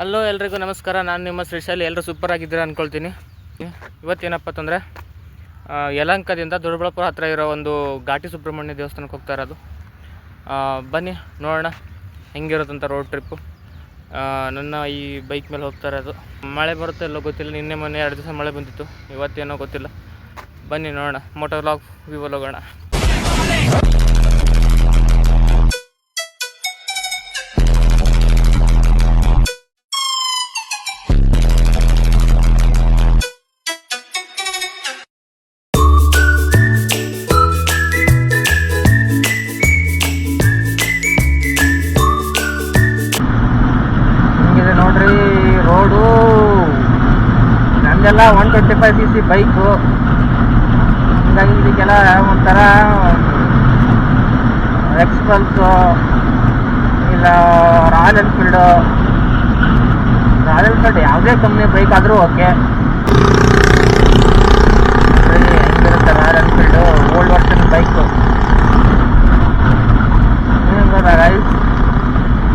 Hello ಎಲ್ರಿಗೂ ನಮಸ್ಕಾರ. ನಾನು ನಿಮ್ಮ ಶ್ರೀಶೈಲಿ. ಎಲ್ಲರೂ ಸೂಪರ್ ಆಗಿದ್ದೀರಾ ಅಂದ್ಕೊಳ್ತೀನಿ. ಇವತ್ತೇನಪ್ಪ ಅಂತಂದರೆ ಯಲಹಂಕದಿಂದ ದೊಡ್ಡಬಳ್ಳಾಪುರ ಹತ್ತಿರ ಇರೋ ಒಂದು ಘಾಟಿ ಸುಬ್ರಹ್ಮಣ್ಯ ದೇವಸ್ಥಾನಕ್ಕೆ ಹೋಗ್ತಾ ಇರೋದು. ಬನ್ನಿ ನೋಡೋಣ ಹೆಂಗಿರುತ್ತಂತ ರೋಡ್ ಟ್ರಿಪ್ಪು. ನನ್ನ ಈ ಬೈಕ್ ಮೇಲೆ ಹೋಗ್ತಾ ಇರೋದು. ಮಳೆ ಬರುತ್ತೆ ಎಲ್ಲೋ ಗೊತ್ತಿಲ್ಲ. ನಿನ್ನೆ ಮೊನ್ನೆ 2 ದಿವಸ ಮಳೆ ಬಂದಿತ್ತು, ಇವತ್ತೇನೋ ಗೊತ್ತಿಲ್ಲ. ಬನ್ನಿ ನೋಡೋಣ. ಮೋಟೋ ವ್ಲಾಗ್ ವಿವಲ್ ಹೋಗೋಣ. ನೋಡ್ರಿ ರೋಡು ನಮ್ದೆಲ್ಲ 125cc ಬೈಕು, ಹೀಗಾಗಿ ಇದಕ್ಕೆಲ್ಲ ಒಂಥರ ಎಕ್ಸ್ಪಲ್ಸು ಇಲ್ಲ ರಾಯಲ್ ಎನ್ಫೀಲ್ಡು ಯಾವುದೇ ಕಂಪ್ನಿ ಬೈಕ್ ಆದರೂ ಓಕೆ. ಹೆಂಗಿರುತ್ತೆ royal Enfield old version bike.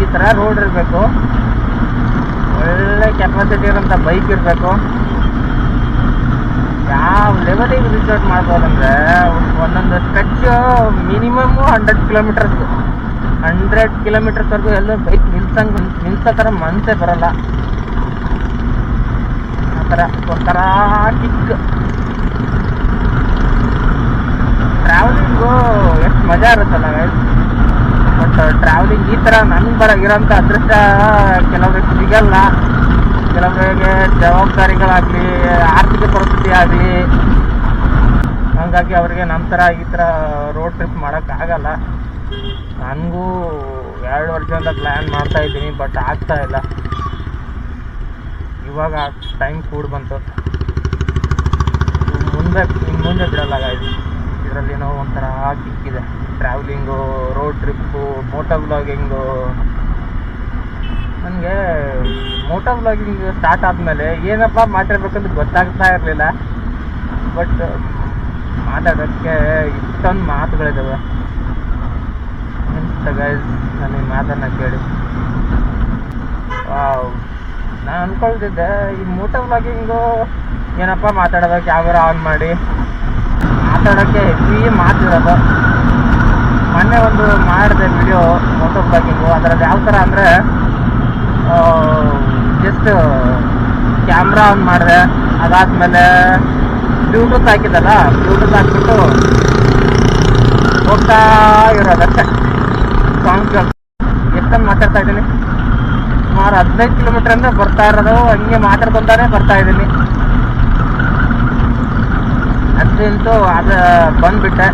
ಈ ಥರ ರೋಡ್ ಇರಬೇಕು, ಒಳ್ಳೆ ಕೆಪಾಸಿಟಿ ಇರೋಂಥ ಬೈಕ್ ಇರಬೇಕು. ಯಾವ ಲೆವೆಲಿಗೆ ರಿಸರ್ಚ್ ಮಾಡ್ಬೋದಂದರೆ ಒಂದೊಂದು ಸ್ಟ್ರೆಚ್ ಮಿನಿಮಮ್ 100 ಕಿಲೋಮೀಟರ್ಸ್ವರೆಗೂ ಎಲ್ಲೋ ಬೈಕ್ ನಿಲ್ಸೋ ಥರ ಮನಸ್ಸೇ ಬರೋಲ್ಲ. ಆ ಥರ ಒಂಥರ ಕಿಕ್. ಟ್ರಾವೆಲಿಂಗು ಎಷ್ಟು ಮಜಾ ಇರುತ್ತಲ್ಲ ಗೈಸ್. ಬಟ್ ಟ್ರಾವೆಲಿಂಗ್ ಈ ಥರ ನನಗೆ ಇರೋಂಥ ಅದೃಷ್ಟ ಕೆಲವರಿಗೆ ಸಿಗಲ್ಲ. ಕೆಲವರಿಗೆ ಜವಾಬ್ದಾರಿಗಳಾಗಲಿ, ಆರ್ಥಿಕ ಪರಿಸ್ಥಿತಿ ಆಗಲಿ, ಹಾಗಾಗಿ ಅವರಿಗೆ ನಮ್ಮ ಥರ ಈ ಥರ ರೋಡ್ ಟ್ರಿಪ್ ಮಾಡೋಕ್ಕಾಗಲ್ಲ. ನನಗೂ 2 ವರ್ಷದಿಂದ ಪ್ಲ್ಯಾನ್ ಮಾಡ್ತಾಯಿದ್ದೀನಿ, ಬಟ್ ಆಗ್ತಾಯಿಲ್ಲ. ಇವಾಗ ಟೈಮ್ ಕೂಡ ಬಂತು. ಮುಂದೆ ಬಿಡಲ್ಲ ಗಾಯ್ದು. ಇದರಲ್ಲಿನೋ ಒಂಥರ ಕಿಕ್ಕಿದೆ. Travelling, road trip, moto vlogging. ನನಗೆ ಮೋಟೋ ವ್ಲಾಗಿಂಗ್ ಸ್ಟಾರ್ಟ್ ಆದಮೇಲೆ ಏನಪ್ಪ ಮಾತಾಡ್ಬೇಕಂತ ಗೊತ್ತಾಗ್ತಾ ಇರಲಿಲ್ಲ. ಬಟ್ ಮಾತಾಡೋಕ್ಕೆ ಇಷ್ಟೊಂದು ಮಾತುಗಳಿದ್ದಾವೆ. ಗೈಸ್ ನಾನು ಈ ಮಾತನ್ನು ಕೇಳಿ ನಾನು ಅಂದ್ಕೊಳ್ತಿದ್ದೆ ಈ ಮೋಟೋ ವ್ಲಾಗಿಂಗು ಏನಪ್ಪ ಮಾತಾಡೋದು, ಕ್ಯಾಮರಾ ಆನ್ ಮಾಡಿ ಮಾತಾಡೋಕ್ಕೆ ಹೆವಿ ಮಾತಿರೋದು. ಮೊನ್ನೆ ಒಂದು ಮಾಡಿದೆ ವಿಡಿಯೋ ಮೋಟೋ ವ್ಲಾಗಿಂಗು. ಅದರಲ್ಲಿ ಯಾವ ಥರ ಅಂದರೆ ಜಸ್ಟ್ ಕ್ಯಾಮ್ರಾ ಆನ್ ಮಾಡಿದೆ, ಅದಾದಮೇಲೆ ಬ್ಲೂಟೂತ್ ಹಾಕಿದ್ದಲ್ಲ, ಬ್ಲೂಟೂತ್ ಹಾಕ್ಬಿಟ್ಟು ಹೋಗ್ತಾ ಇರೋದಷ್ಟೇ. ಸಾಂಗ್ಸ್ ಎಷ್ಟೊಂದು ಮಾತಾಡ್ತಾ ಇದ್ದೀನಿ, ಸುಮಾರು 15 ಕಿಲೋಮೀಟ್ರಿಂದ ಬರ್ತಾ ಇರೋದು. ಹಂಗೆ ಮಾತಾಡ್ಕೊತಾನೆ ಬರ್ತಾ ಇದ್ದೀನಿ. ಅಂತೂ ಅದು ಬಂದುಬಿಟ್ಟೆ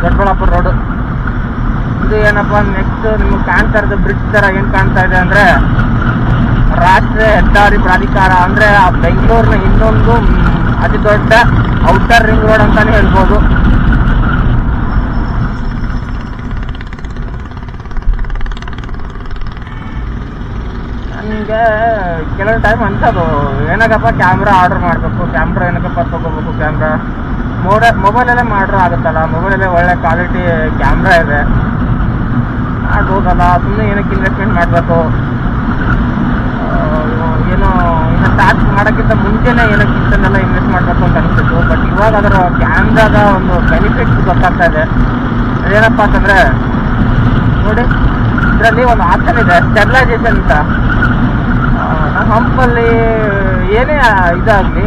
ದೊಡ್ಡಬಳ್ಳಾಪುರ ರೋಡು. ಇದು ಏನಪ್ಪ ನೆಕ್ಸ್ಟ್ ನಿಮಗೆ ಕಾಣ್ತಾ ಇರೋದು ಬ್ರಿಡ್ಜ್ ಥರ ಏನು ಕಾಣ್ತಾ ಇದೆ ಅಂದರೆ ರಾಷ್ಟ್ರೀಯ ಹೆದ್ದಾರಿ ಪ್ರಾಧಿಕಾರ. ಅಂದರೆ ಆ ಬೆಂಗಳೂರಿನ ಇನ್ನೊಂದು ಅತಿ ದೊಡ್ಡ ಔಟರ್ ರಿಂಗ್ ರೋಡ್ ಅಂತಲೇ ಹೇಳ್ಬೋದು. ನನಗೆ ಕೆಲವು ಟೈಮ್ ಅನ್ಸೋದು ಏನಕ್ಕಪ್ಪ ಕ್ಯಾಮ್ರಾ ಆರ್ಡ್ರ್ ಮಾಡಬೇಕು, ಕ್ಯಾಮ್ರಾ ಏನಕ್ಕಪ್ಪ ತೊಗೋಬೇಕು, ಕ್ಯಾಮ್ರಾ ಮೊಬೈಲಲ್ಲೇ ಮಾಡ್ರೂ ಆಗುತ್ತಲ್ಲ. ಮೊಬೈಲಲ್ಲೇ ಒಳ್ಳೆ ಕ್ವಾಲಿಟಿ ಕ್ಯಾಮ್ರಾ ಇದೆ, ಮಾಡ್ಬೋದಲ್ಲ. ಸುಮ್ಮನೆ ಏನಕ್ಕೆ ಇನ್ವೆಸ್ಟ್ಮೆಂಟ್ ಮಾಡಬೇಕು, ಏನೋ ಇನ್ನು ಸ್ಟಾರ್ಟ್ ಮಾಡೋಕ್ಕಿಂತ ಮುಂಚೆನೇ ಏನಕ್ಕೆ ಇಷ್ಟನ್ನೆಲ್ಲ ಇನ್ವೆಸ್ಟ್ ಮಾಡಬೇಕು ಅಂತ ಅನಿಸ್ತಿತ್ತು. ಬಟ್ ಇವಾಗ ಅದರ ಕ್ಯಾಮ್ರಾದ ಒಂದು ಬೆನಿಫಿಟ್ಸ್ ಗೊತ್ತಾಗ್ತಾ ಇದೆ. ಅದೇನಪ್ಪ ಅಂತಂದರೆ ನೋಡಿ, ಇದರಲ್ಲಿ ಒಂದು ಆಪ್ಷನ್ ಇದೆ ಸ್ಟೆಬಿಲೈಸೇಷನ್ ಅಂತ. ನಮ್ಮ ಹಂಪಲ್ಲಿ ಏನೇ ಇದಾಗಲಿ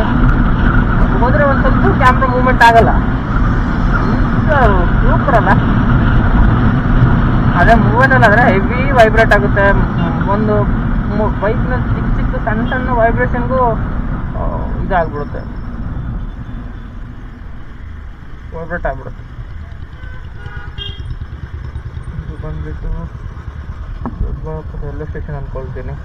ಹೋದರೆ ಒಂದು ಸ್ವಲ್ಪ ಕ್ಯಾಮ್ರಾ ಮೂವ್ಮೆಂಟ್ ಆಗಲ್ಲ. ಸೂಪರ್ ಅಲ್ಲ. ಅದೇ ಮೂವೈಲಲ್ಲಾದರೆ ಹೆವಿ ವೈಬ್ರೇಟ್ ಆಗುತ್ತೆ. ಒಂದು ಬೈಕ್ನ ಚಿಕ್ಕ ಸಣ್ಣ ವೈಬ್ರೇಷನ್ಗೂ ಇದಾಗ್ಬಿಡುತ್ತೆ, ವೈಬ್ರೇಟ್ ಆಗಿಬಿಡುತ್ತೆ. ಇದು ಬಂದುಬಿಟ್ಟು ದೊಡ್ಡಬಳ್ಳಾಪುರ ರೈಲ್ವೆ ಸ್ಟೇಷನ್ ಅಂದ್ಕೊಳ್ತೀನಿ.